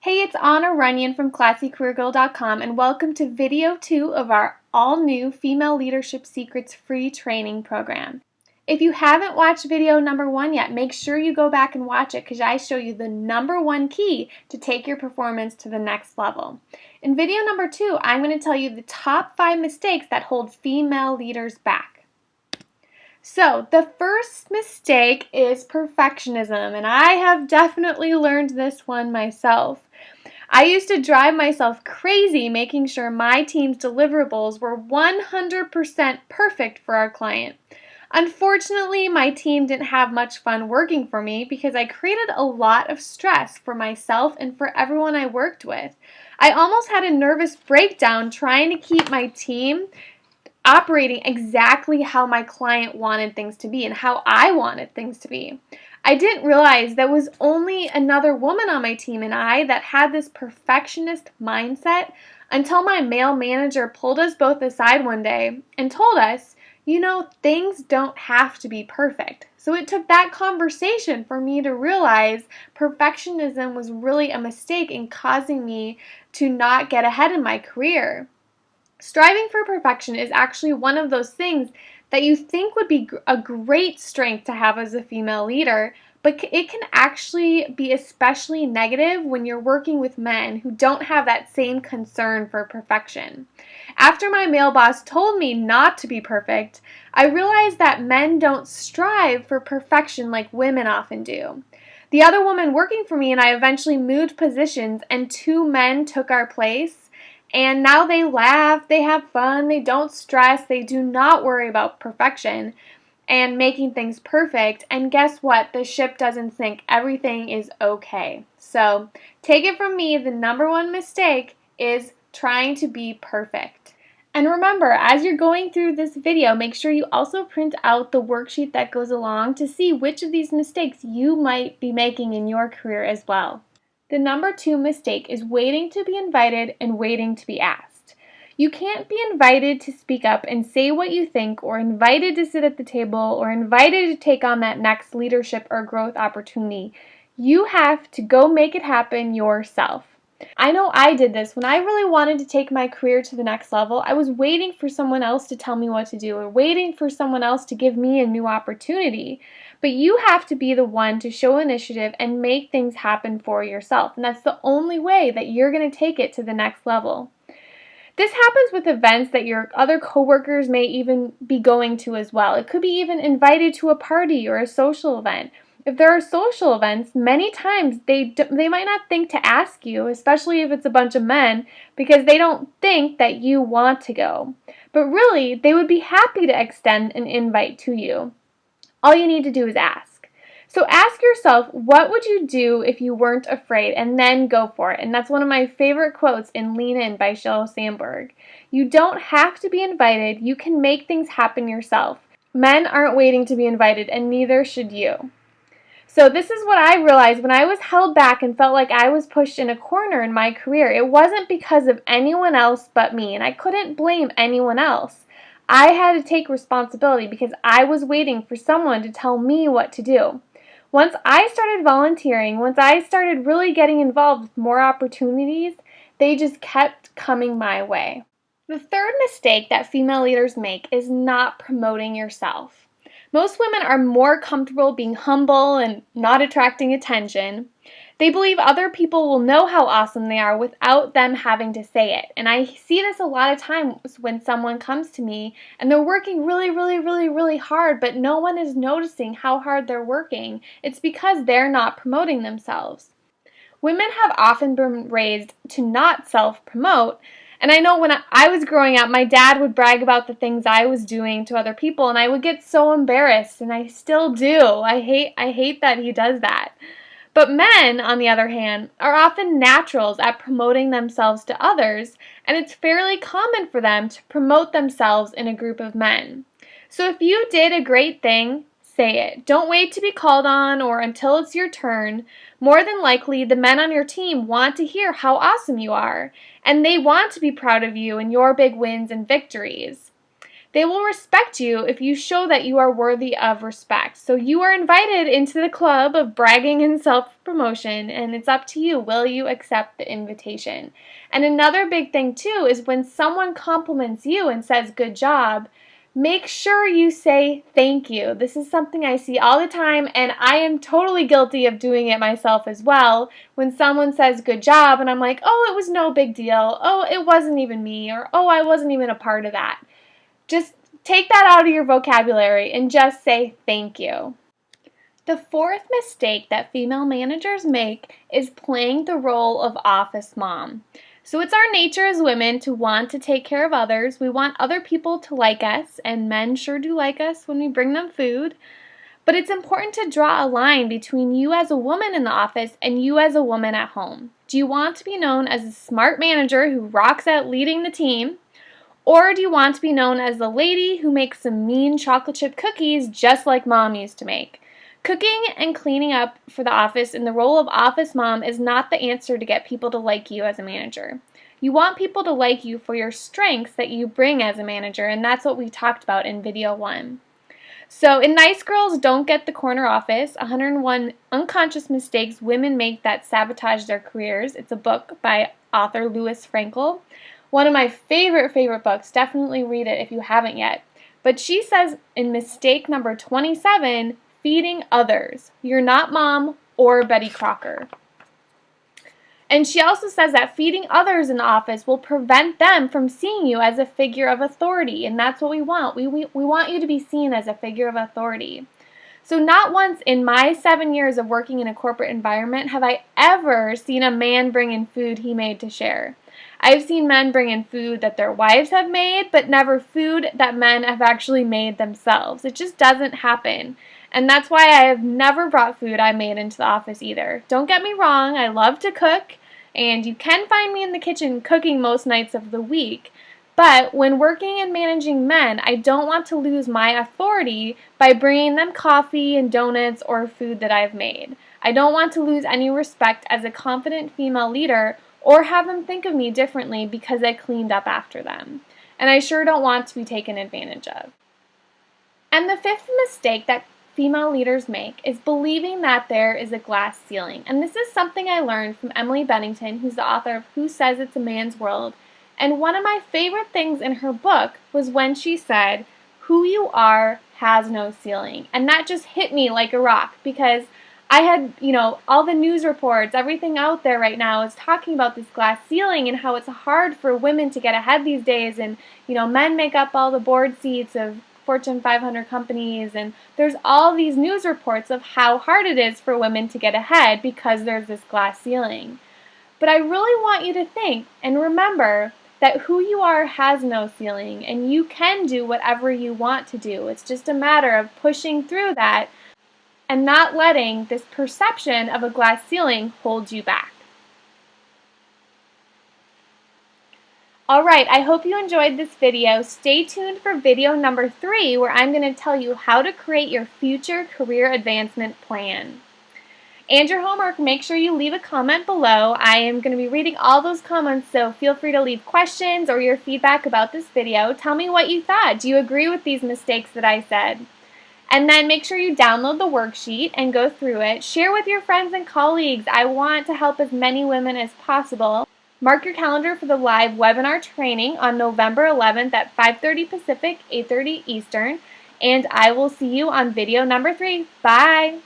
Hey, it's Anna Runyon from ClassyCareerGirl.com and welcome to video 2 of our all-new Female Leadership Secrets free training program. If you haven't watched video number 1 yet, make sure you go back and watch it because I show you the number 1 key to take your performance to the next level. In video number 2, I'm going to tell you the top 5 mistakes that hold female leaders back. So, the first mistake is perfectionism, and I have definitely learned this one myself. I used to drive myself crazy making sure my team's deliverables were 100% perfect for our client. Unfortunately, my team didn't have much fun working for me because I created a lot of stress for myself and for everyone I worked with. I almost had a nervous breakdown trying to keep my team operating exactly how my client wanted things to be and how I wanted things to be. I didn't realize there was only another woman on my team and I that had this perfectionist mindset until my male manager pulled us both aside one day and told us, things don't have to be perfect. So it took that conversation for me to realize perfectionism was really a mistake in causing me to not get ahead in my career. Striving for perfection is actually one of those things that you think would be a great strength to have as a female leader, but it can actually be especially negative when you're working with men who don't have that same concern for perfection. After my male boss told me not to be perfect, I realized that men don't strive for perfection like women often do. The other woman working for me and I eventually moved positions and 2 men took our place. And now they laugh, they have fun, they don't stress, they do not worry about perfection and making things perfect. And guess what? The ship doesn't sink. Everything is okay. So take it from me, the number 1 mistake is trying to be perfect. And remember, as you're going through this video, make sure you also print out the worksheet that goes along to see which of these mistakes you might be making in your career as well. The number 2 mistake is waiting to be invited and waiting to be asked. You can't be invited to speak up and say what you think, or invited to sit at the table, or invited to take on that next leadership or growth opportunity. You have to go make it happen yourself. I know I did this. When I really wanted to take my career to the next level, I was waiting for someone else to tell me what to do or waiting for someone else to give me a new opportunity. But you have to be the one to show initiative and make things happen for yourself. And that's the only way that you're going to take it to the next level. This happens with events that your other coworkers may even be going to as well. It could be even invited to a party or a social event. If there are social events, many times they might not think to ask you, especially if it's a bunch of men, because they don't think that you want to go. But really, they would be happy to extend an invite to you. All you need to do is ask. So ask yourself, what would you do if you weren't afraid? And then go for it. And that's one of my favorite quotes in Lean In by Sheryl Sandberg. You don't have to be invited. You can make things happen yourself. Men aren't waiting to be invited, and neither should you. So this is what I realized when I was held back and felt like I was pushed in a corner in my career. It wasn't because of anyone else but me, and I couldn't blame anyone else. I had to take responsibility because I was waiting for someone to tell me what to do. Once I started volunteering, once I started really getting involved with more opportunities, they just kept coming my way. The third mistake that female leaders make is not promoting yourself. Most women are more comfortable being humble and not attracting attention. They believe other people will know how awesome they are without them having to say it. And I see this a lot of times when someone comes to me and they're working really hard, but no one is noticing how hard they're working. It's because they're not promoting themselves. Women have often been raised to not self-promote. And I know when I was growing up, my dad would brag about the things I was doing to other people, and I would get so embarrassed, and I still do. I hate that he does that. But men, on the other hand, are often naturals at promoting themselves to others, and it's fairly common for them to promote themselves in a group of men. So if you did a great thing, say it. Don't wait to be called on or until it's your turn. More than likely, the men on your team want to hear how awesome you are, and they want to be proud of you and your big wins and victories. They will respect you if you show that you are worthy of respect. So you are invited into the club of bragging and self-promotion, and it's up to you. Will you accept the invitation? And another big thing too is when someone compliments you and says good job, make sure you say thank you. This is something I see all the time, and I am totally guilty of doing it myself as well. When someone says good job and I'm like, oh, it was no big deal. Oh, it wasn't even me. Or oh, I wasn't even a part of that. Just take that out of your vocabulary and just say thank you. The fourth mistake that female managers make is playing the role of office mom. So it's our nature as women to want to take care of others. We want other people to like us, and men sure do like us when we bring them food. But it's important to draw a line between you as a woman in the office and you as a woman at home. Do you want to be known as a smart manager who rocks at leading the team? Or do you want to be known as the lady who makes some mean chocolate chip cookies just like mom used to make? Cooking and cleaning up for the office in the role of office mom is not the answer to get people to like you as a manager. You want people to like you for your strengths that you bring as a manager, and that's what we talked about in video 1. So in Nice Girls Don't Get the Corner Office, 101 Unconscious Mistakes Women Make That Sabotage Their Careers. It's a book by author Louis Frankel. One of my favorite books. Definitely read it if you haven't yet. But she says in mistake number 27, feeding others. You're not mom or Betty Crocker. And she also says that feeding others in the office will prevent them from seeing you as a figure of authority. And that's what we want. We want you to be seen as a figure of authority. So not once in my 7 years of working in a corporate environment have I ever seen a man bring in food he made to share. I've seen men bring in food that their wives have made, but never food that men have actually made themselves. It just doesn't happen. And that's why I have never brought food I made into the office either. Don't get me wrong, I love to cook, and you can find me in the kitchen cooking most nights of the week. But when working and managing men, I don't want to lose my authority by bringing them coffee and donuts or food that I've made. I don't want to lose any respect as a confident female leader or have them think of me differently because I cleaned up after them. And I sure don't want to be taken advantage of. And the fifth mistake that female leaders make is believing that there is a glass ceiling. And this is something I learned from Emily Bennington, who's the author of Who Says It's a Man's World. And one of my favorite things in her book was when she said, who you are has no ceiling. And that just hit me like a rock because I had, all the news reports, everything out there right now is talking about this glass ceiling and how it's hard for women to get ahead these days. And, men make up all the board seats of Fortune 500 companies. And there's all these news reports of how hard it is for women to get ahead because there's this glass ceiling. But I really want you to think and remember that who you are has no ceiling and you can do whatever you want to do. It's just a matter of pushing through that and not letting this perception of a glass ceiling hold you back. Alright, I hope you enjoyed this video. Stay tuned for video number 3 where I'm going to tell you how to create your future career advancement plan. And your homework, make sure you leave a comment below. I am going to be reading all those comments, so feel free to leave questions or your feedback about this video. Tell me what you thought. Do you agree with these mistakes that I said? And then make sure you download the worksheet and go through it. Share with your friends and colleagues. I want to help as many women as possible. Mark your calendar for the live webinar training on November 11th at 5:30 Pacific, 8:30 Eastern. And I will see you on video number 3. Bye!